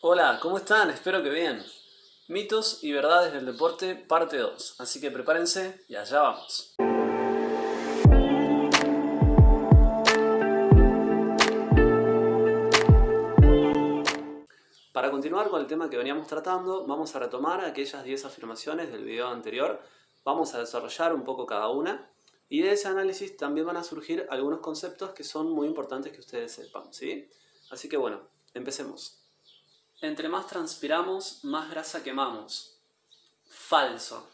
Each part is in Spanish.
Hola, ¿cómo están? Espero que bien. Mitos y verdades del deporte, parte 2. Así que prepárense y allá vamos. Para continuar con el tema que veníamos tratando, vamos a retomar aquellas 10 afirmaciones del video anterior. Vamos a desarrollar un poco cada una. Y de ese análisis también van a surgir algunos conceptos que son muy importantes que ustedes sepan, ¿sí? Así que bueno, empecemos. Entre más transpiramos, más grasa quemamos. Falso.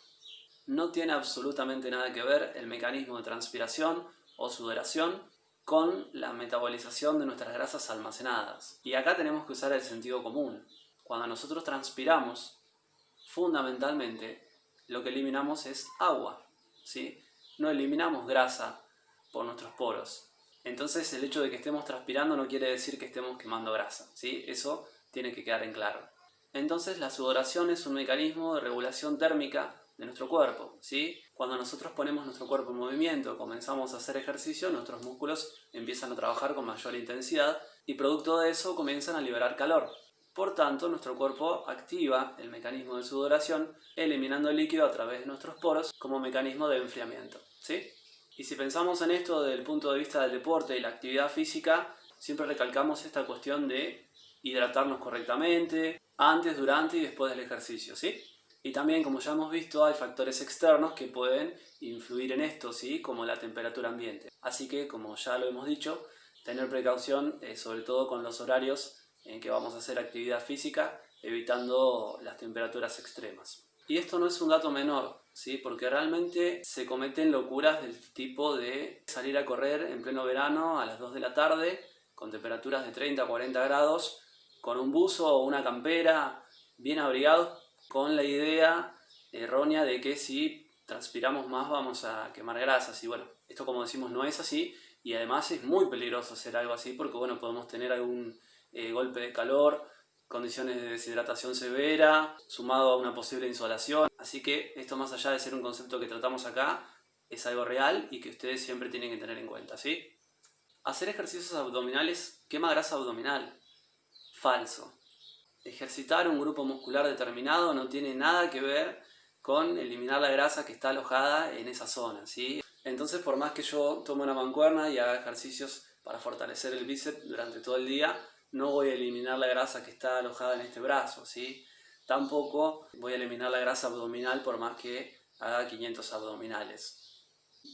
No tiene absolutamente nada que ver el mecanismo de transpiración o sudoración con la metabolización de nuestras grasas almacenadas. Y acá tenemos que usar el sentido común. Cuando nosotros transpiramos, fundamentalmente lo que eliminamos es agua, ¿sí? No eliminamos grasa por nuestros poros. Entonces el hecho de que estemos transpirando no quiere decir que estemos quemando grasa, ¿sí? Eso tiene que quedar en claro. Entonces la sudoración es un mecanismo de regulación térmica de nuestro cuerpo, ¿sí? Cuando nosotros ponemos nuestro cuerpo en movimiento, comenzamos a hacer ejercicio, nuestros músculos empiezan a trabajar con mayor intensidad y producto de eso comienzan a liberar calor. Por tanto, nuestro cuerpo activa el mecanismo de sudoración eliminando el líquido a través de nuestros poros como mecanismo de enfriamiento, ¿sí? Y si pensamos en esto desde el punto de vista del deporte y la actividad física, siempre recalcamos esta cuestión de hidratarnos correctamente antes, durante y después del ejercicio, ¿sí? Y también, como ya hemos visto, hay factores externos que pueden influir en esto, ¿sí? Como la temperatura ambiente. Así que, como ya lo hemos dicho, tener precaución, sobre todo con los horarios en que vamos a hacer actividad física, evitando las temperaturas extremas. Y esto no es un dato menor, ¿sí? Porque realmente se cometen locuras del tipo de salir a correr en pleno verano a las 2 de la tarde con temperaturas de 30 a 40 grados, con un buzo o una campera, bien abrigados, con la idea errónea de que si transpiramos más vamos a quemar grasas. Y bueno, esto como decimos no es así y además es muy peligroso hacer algo así porque bueno, podemos tener algún golpe de calor, condiciones de deshidratación severa, sumado a una posible insolación. Así que esto, más allá de ser un concepto que tratamos acá, es algo real y que ustedes siempre tienen que tener en cuenta, ¿sí? Hacer ejercicios abdominales quema grasa abdominal. Falso. Ejercitar un grupo muscular determinado no tiene nada que ver con eliminar la grasa que está alojada en esa zona, ¿sí? Entonces, por más que yo tome una mancuerna y haga ejercicios para fortalecer el bíceps durante todo el día, no voy a eliminar la grasa que está alojada en este brazo, ¿sí? Tampoco voy a eliminar la grasa abdominal por más que haga 500 abdominales.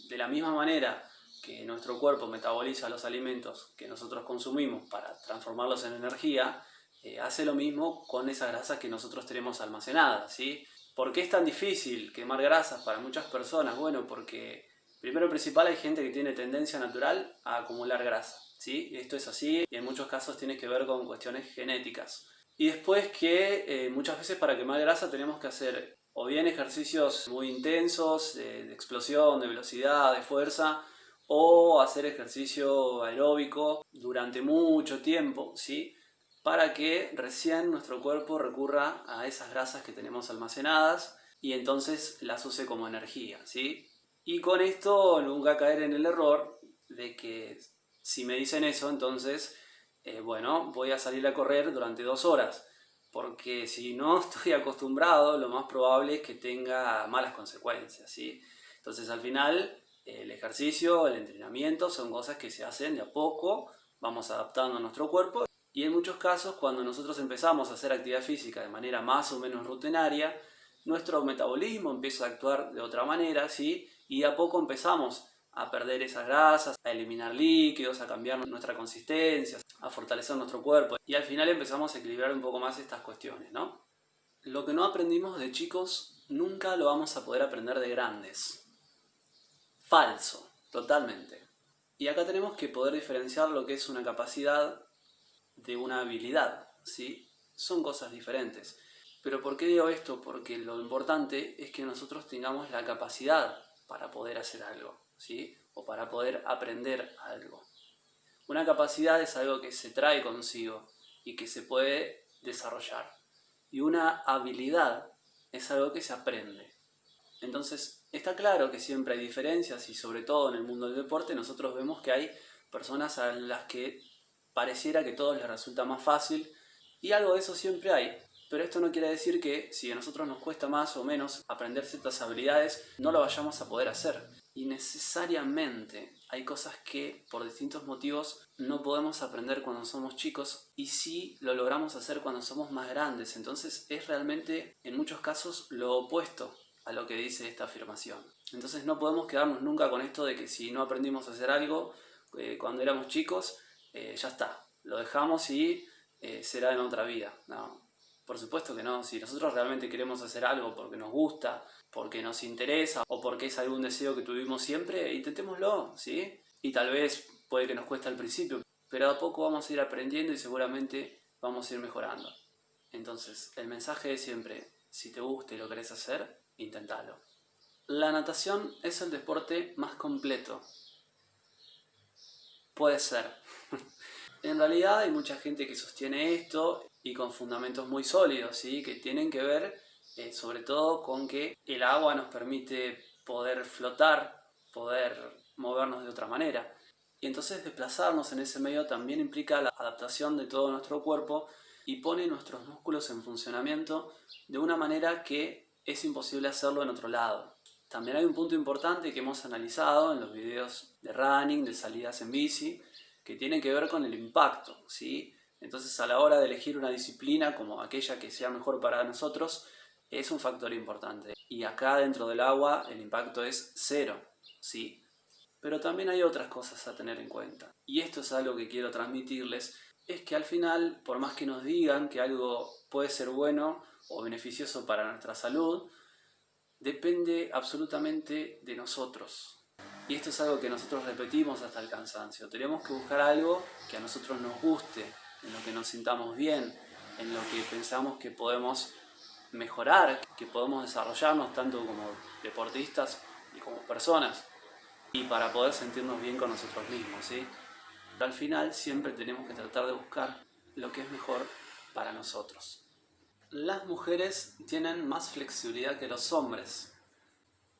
De la misma manera que nuestro cuerpo metaboliza los alimentos que nosotros consumimos para transformarlos en energía, hace lo mismo con esas grasas que nosotros tenemos almacenadas, ¿sí? ¿Por qué es tan difícil quemar grasas para muchas personas? Bueno, porque primero y principal hay gente que tiene tendencia natural a acumular grasa, ¿sí? Esto es así y en muchos casos tiene que ver con cuestiones genéticas. Y después que muchas veces para quemar grasa tenemos que hacer o bien ejercicios muy intensos de explosión, de velocidad, de fuerza, o hacer ejercicio aeróbico durante mucho tiempo, ¿sí? Para que recién nuestro cuerpo recurra a esas grasas que tenemos almacenadas y entonces las use como energía, ¿sí? Y con esto nunca caer en el error de que si me dicen eso, entonces, bueno, voy a salir a correr durante 2 horas. Porque si no estoy acostumbrado, lo más probable es que tenga malas consecuencias, ¿sí? Entonces al final el ejercicio, el entrenamiento son cosas que se hacen de a poco, vamos adaptando a nuestro cuerpo y en muchos casos cuando nosotros empezamos a hacer actividad física de manera más o menos rutinaria, nuestro metabolismo empieza a actuar de otra manera, ¿sí? Y de a poco empezamos a perder esas grasas, a eliminar líquidos, a cambiar nuestra consistencia, a fortalecer nuestro cuerpo y al final empezamos a equilibrar un poco más estas cuestiones, ¿no? Lo que no aprendimos de chicos nunca lo vamos a poder aprender de grandes. Falso, totalmente. Y acá tenemos que poder diferenciar lo que es una capacidad de una habilidad, ¿sí? Son cosas diferentes. Pero ¿por qué digo esto? Porque lo importante es que nosotros tengamos la capacidad para poder hacer algo, ¿sí? O para poder aprender algo. Una capacidad es algo que se trae consigo y que se puede desarrollar. Y una habilidad es algo que se aprende. Entonces, está claro que siempre hay diferencias y sobre todo en el mundo del deporte nosotros vemos que hay personas a las que pareciera que todo les resulta más fácil Y algo de eso siempre hay. Pero esto no quiere decir que si a nosotros nos cuesta más o menos aprender ciertas habilidades, no lo vayamos a poder hacer. Y necesariamente hay cosas que por distintos motivos no podemos aprender cuando somos chicos y sí lo logramos hacer cuando somos más grandes. Entonces es realmente en muchos casos lo opuesto a lo que dice esta afirmación. Entonces no podemos quedarnos nunca con esto de que si no aprendimos a hacer algo cuando éramos chicos, ya está, lo dejamos y será en otra vida. No, por supuesto que no. Si nosotros realmente queremos hacer algo porque nos gusta, porque nos interesa o porque es algún deseo que tuvimos siempre, intentémoslo, ¿sí? Y tal vez puede que nos cueste al principio, pero a poco vamos a ir aprendiendo y seguramente vamos a ir mejorando. Entonces, el mensaje es siempre, si te gusta y lo querés hacer, inténtalo. La natación es el deporte más completo. Puede ser. En realidad hay mucha gente que sostiene esto y con fundamentos muy sólidos, ¿sí? Que tienen que ver sobre todo con que el agua nos permite poder flotar, poder movernos de otra manera. Y entonces desplazarnos en ese medio también implica la adaptación de todo nuestro cuerpo y pone nuestros músculos en funcionamiento de una manera que es imposible hacerlo en otro lado. También hay un punto importante que hemos analizado en los videos de running, de salidas en bici, que tiene que ver con el impacto, ¿sí? Entonces a la hora de elegir una disciplina como aquella que sea mejor para nosotros, es un factor importante. Y acá dentro del agua el impacto es cero, ¿sí? Pero también hay otras cosas a tener en cuenta. Y esto es algo que quiero transmitirles, es que al final, por más que nos digan que algo puede ser bueno o beneficioso para nuestra salud, depende absolutamente de nosotros. Y esto es algo que nosotros repetimos hasta el cansancio. Tenemos que buscar algo que a nosotros nos guste, en lo que nos sintamos bien, en lo que pensamos que podemos mejorar, que podemos desarrollarnos tanto como deportistas y como personas, y para poder sentirnos bien con nosotros mismos, ¿sí? Pero al final siempre tenemos que tratar de buscar lo que es mejor para nosotros. Las mujeres tienen más flexibilidad que los hombres.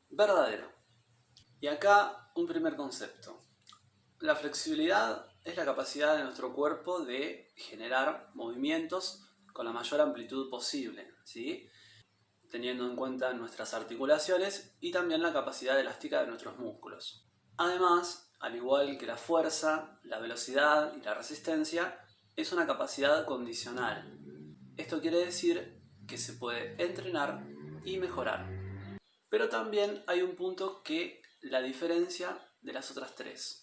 Verdadero. Y acá un primer concepto. La flexibilidad es la capacidad de nuestro cuerpo de generar movimientos con la mayor amplitud posible, ¿sí? Teniendo en cuenta nuestras articulaciones y también la capacidad elástica de nuestros músculos. Además, al igual que la fuerza, la velocidad y la resistencia, es una capacidad condicional. Esto quiere decir que se puede entrenar y mejorar. Pero también hay un punto que la diferencia de las otras tres.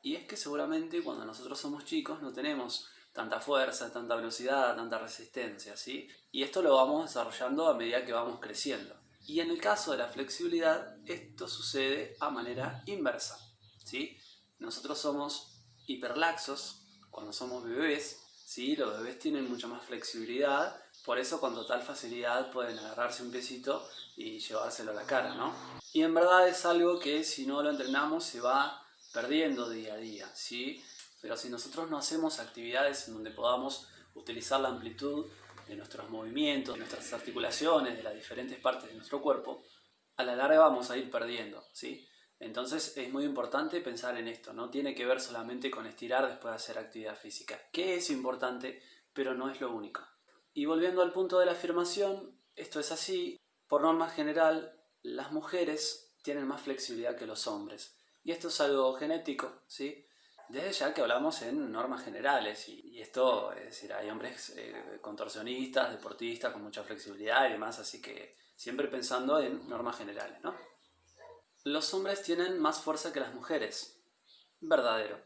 Y es que seguramente cuando nosotros somos chicos no tenemos tanta fuerza, tanta velocidad, tanta resistencia, ¿sí? Y esto lo vamos desarrollando a medida que vamos creciendo. Y en el caso de la flexibilidad, esto sucede a manera inversa, ¿sí? Nosotros somos hiperlaxos cuando somos bebés, ¿sí? Los bebés tienen mucha más flexibilidad, por eso con total facilidad pueden agarrarse un piecito y llevárselo a la cara, ¿no? Y en verdad es algo que si no lo entrenamos se va perdiendo día a día, ¿sí? Pero si nosotros no hacemos actividades en donde podamos utilizar la amplitud de nuestros movimientos, de nuestras articulaciones, de las diferentes partes de nuestro cuerpo, a la larga vamos a ir perdiendo, ¿sí? Entonces es muy importante pensar en esto, no tiene que ver solamente con estirar después de hacer actividad física, que es importante, pero no es lo único. Y volviendo al punto de la afirmación, esto es así, por norma general, las mujeres tienen más flexibilidad que los hombres. Y esto es algo genético, ¿sí? Desde ya que hablamos en normas generales, y esto, es decir, hay hombres contorsionistas, deportistas con mucha flexibilidad y demás, así que siempre pensando en normas generales, ¿no? Los hombres tienen más fuerza que las mujeres. Verdadero.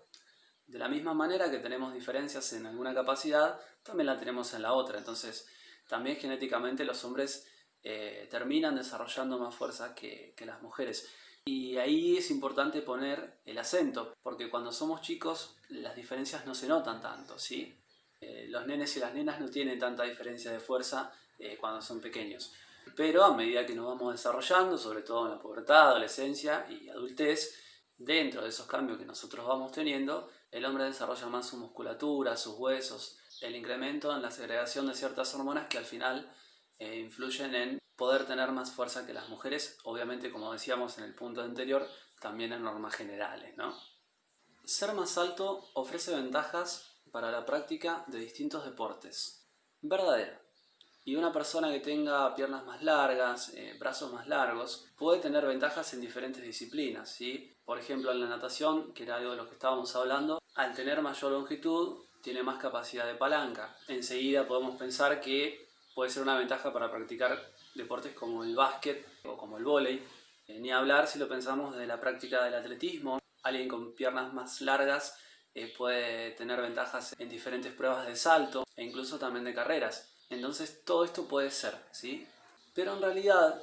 De la misma manera que tenemos diferencias en alguna capacidad, también la tenemos en la otra. Entonces, también genéticamente los hombres terminan desarrollando más fuerza que las mujeres. Y ahí es importante poner el acento, porque cuando somos chicos las diferencias no se notan tanto, ¿sí? Los nenes y las nenas no tienen tanta diferencia de fuerza cuando son pequeños. Pero a medida que nos vamos desarrollando, sobre todo en la pubertad, adolescencia y adultez, dentro de esos cambios que nosotros vamos teniendo, el hombre desarrolla más su musculatura, sus huesos, el incremento en la segregación de ciertas hormonas que al final influyen en poder tener más fuerza que las mujeres, obviamente como decíamos en el punto anterior, también en normas generales, ¿no? Ser más alto ofrece ventajas para la práctica de distintos deportes. Verdadero. Y una persona que tenga piernas más largas, brazos más largos, puede tener ventajas en diferentes disciplinas, ¿sí? Por ejemplo, en la natación, que era algo de lo que estábamos hablando, al tener mayor longitud, tiene más capacidad de palanca. Enseguida podemos pensar que puede ser una ventaja para practicar deportes como el básquet o como el vóley. Ni hablar si lo pensamos desde la práctica del atletismo. Alguien con piernas más largas puede tener ventajas en diferentes pruebas de salto e incluso también de carreras. Entonces todo esto puede ser, ¿sí? Pero en realidad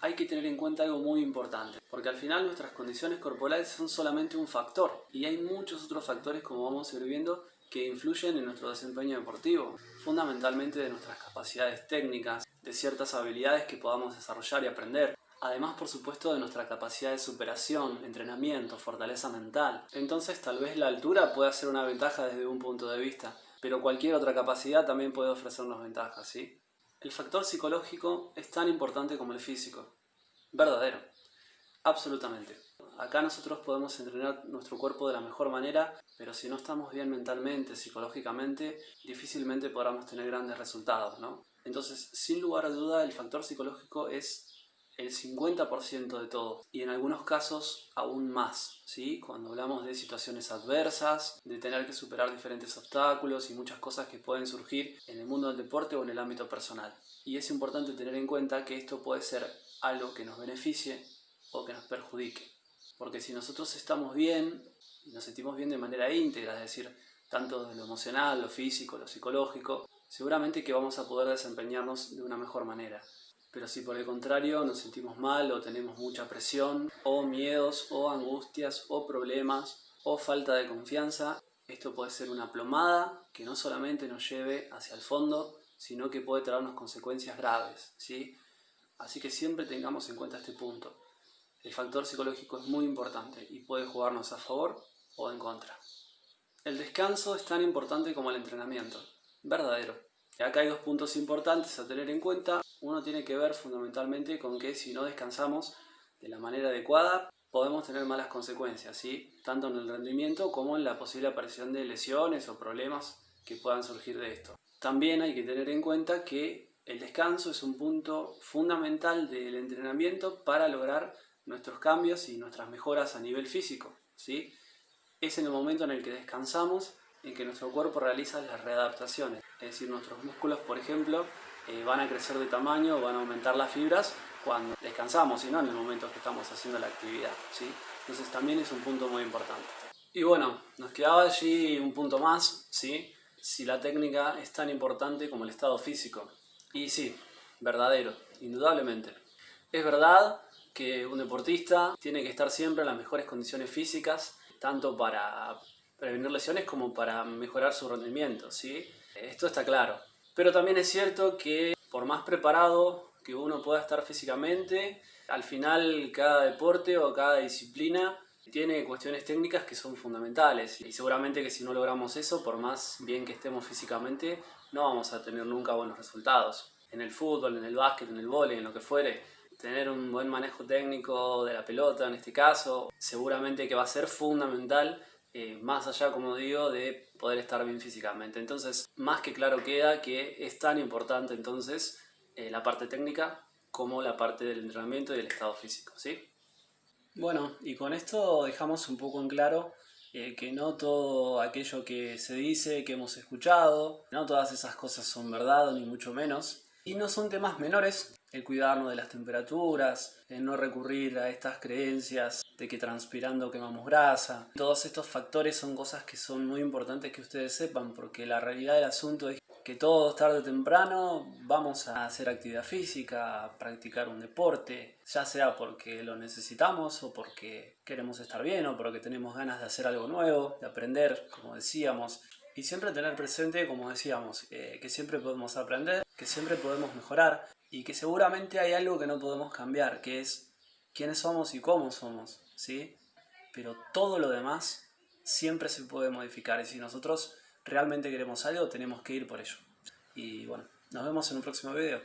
hay que tener en cuenta algo muy importante, porque al final nuestras condiciones corporales son solamente un factor y hay muchos otros factores, como vamos a ir viendo, que influyen en nuestro desempeño deportivo, fundamentalmente de nuestras capacidades técnicas, de ciertas habilidades que podamos desarrollar y aprender. Además, por supuesto, de nuestra capacidad de superación, entrenamiento, fortaleza mental. Entonces, tal vez la altura pueda ser una ventaja desde un punto de vista, pero cualquier otra capacidad también puede ofrecernos ventajas, ¿sí? El factor psicológico es tan importante como el físico. Verdadero. Absolutamente. Acá nosotros podemos entrenar nuestro cuerpo de la mejor manera, pero si no estamos bien mentalmente, psicológicamente, difícilmente podremos tener grandes resultados, ¿no? Entonces, sin lugar a duda, el factor psicológico es el 50% de todo, y en algunos casos aún más, ¿sí? Cuando hablamos de situaciones adversas, de tener que superar diferentes obstáculos y muchas cosas que pueden surgir en el mundo del deporte o en el ámbito personal. Y es importante tener en cuenta que esto puede ser algo que nos beneficie o que nos perjudique. Porque si nosotros estamos bien y nos sentimos bien de manera íntegra, es decir, tanto de lo emocional, lo físico, lo psicológico, seguramente que vamos a poder desempeñarnos de una mejor manera. Pero si por el contrario nos sentimos mal o tenemos mucha presión, o miedos, o angustias, o problemas, o falta de confianza, esto puede ser una plomada que no solamente nos lleve hacia el fondo, sino que puede traernos consecuencias graves, ¿sí? Así que siempre tengamos en cuenta este punto. El factor psicológico es muy importante y puede jugarnos a favor o en contra. El descanso es tan importante como el entrenamiento. Verdadero. Y acá hay dos puntos importantes a tener en cuenta. Uno tiene que ver fundamentalmente con que si no descansamos de la manera adecuada, podemos tener malas consecuencias, ¿sí? Tanto en el rendimiento como en la posible aparición de lesiones o problemas que puedan surgir de esto. También hay que tener en cuenta que el descanso es un punto fundamental del entrenamiento para lograr nuestros cambios y nuestras mejoras a nivel físico, ¿sí? Es en el momento en el que descansamos en que nuestro cuerpo realiza las readaptaciones. Es decir, nuestros músculos, por ejemplo, van a crecer de tamaño, van a aumentar las fibras cuando descansamos y no en el momento que estamos haciendo la actividad, ¿sí? Entonces también es un punto muy importante. Y bueno, nos quedaba allí un punto más, ¿sí? Si la técnica es tan importante como el estado físico. Y sí, verdadero, indudablemente. Es verdad que un deportista tiene que estar siempre en las mejores condiciones físicas, tanto para prevenir lesiones como para mejorar su rendimiento, ¿sí? Esto está claro. Pero también es cierto que por más preparado que uno pueda estar físicamente, al final cada deporte o cada disciplina tiene cuestiones técnicas que son fundamentales. Y seguramente que si no logramos eso, por más bien que estemos físicamente, no vamos a tener nunca buenos resultados. En el fútbol, en el básquet, en el vóley, en lo que fuere, tener un buen manejo técnico de la pelota en este caso, seguramente que va a ser fundamental, más allá, como digo, de poder estar bien físicamente. Entonces, más que claro queda que es tan importante entonces la parte técnica como la parte del entrenamiento y del estado físico, ¿sí? Bueno, y con esto dejamos un poco en claro que no todo aquello que se dice, que hemos escuchado, no todas esas cosas son verdad, ni mucho menos. Y no son temas menores el cuidarnos de las temperaturas, el no recurrir a estas creencias de que transpirando quemamos grasa. Todos estos factores son cosas que son muy importantes que ustedes sepan, porque la realidad del asunto es que todos tarde o temprano vamos a hacer actividad física, a practicar un deporte, ya sea porque lo necesitamos o porque queremos estar bien o porque tenemos ganas de hacer algo nuevo, de aprender, como decíamos. Y siempre tener presente, como decíamos, que siempre podemos aprender, que siempre podemos mejorar y que seguramente hay algo que no podemos cambiar, que es quiénes somos y cómo somos, ¿sí? Pero todo lo demás siempre se puede modificar y si nosotros realmente queremos algo tenemos que ir por ello. Y bueno, nos vemos en un próximo video.